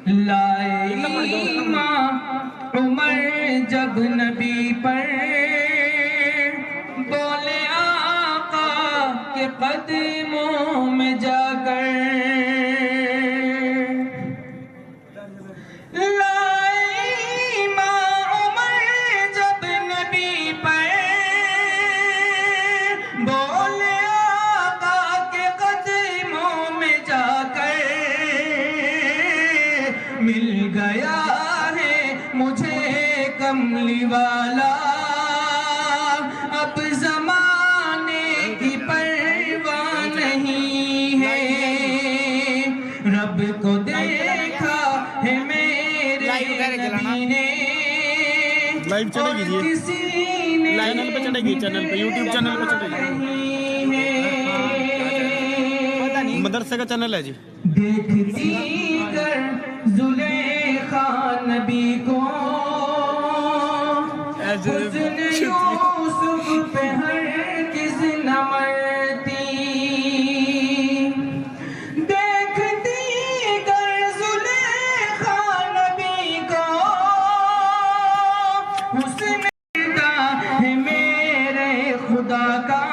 لائے ایمان عمر جب نبی پر، بولے آقا کے قدموں میں جا کر، مل گیا ہے مجھے کملی والا، اب زمانے کی پرواہ نہیں ہے، رب کو دیکھا ہے میرے نبی نے، اور کسی نے چینل پہ چڑھے گی، چینل پہ یوٹیوب چینل پہ چڑھے گی، مدرسے کا چینل ہے جی۔ دیکھتی کر زلیخا نبی کو، حسن یوسف پہ ہرگز نہ مرتی، دیکھتی کر زلیخا نبی کو، حسن ہے میرے خدا کا،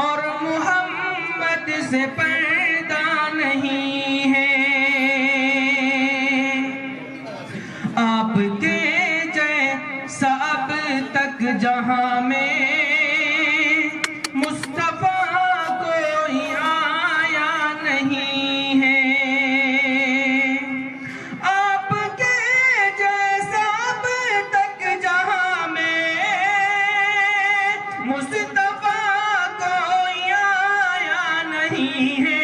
اور محمد سے پردہ نہیں ہے، آپ کے جیسا اب تک جہاں میں مصطفیٰ کوئی آیا نہیں ہے، آپ کے جیسا اب تک جہاں میں مصطفیٰ کوئی آیا نہیں ہے،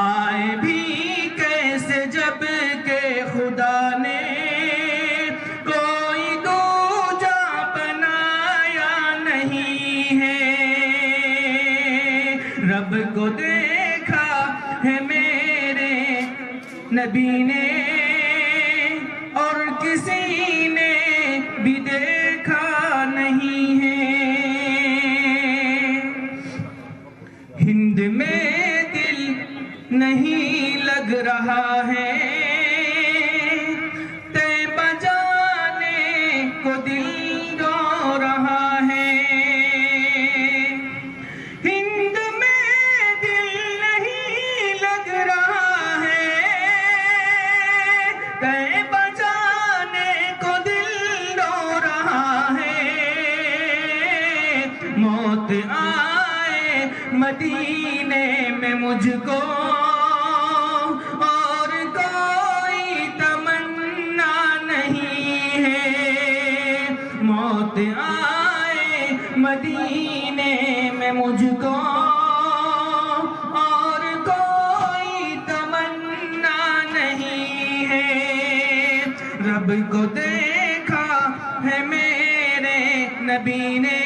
آئے بھی کیسے جب کہ خدا نے کوئی دوجا بنایا نہیں ہے، رب کو دیکھا ہے میرے نبی نے، اور کسی نے بھی دیکھا نہیں ہے، ہند میں دل نہیں لگ رہا ہے، طیبہ جانے کو دل رو رہا ہے، ہند میں دل نہیں لگ رہا ہے، طیبہ جانے کو دل رو رہا ہے، موت آئے مدینے میں مجھ کو، اور کوئی تمنا نہیں ہے، موت آئے مدینے میں مجھ کو، اور کوئی تمنا نہیں ہے، رب کو دیکھا ہے میرے نبی نے،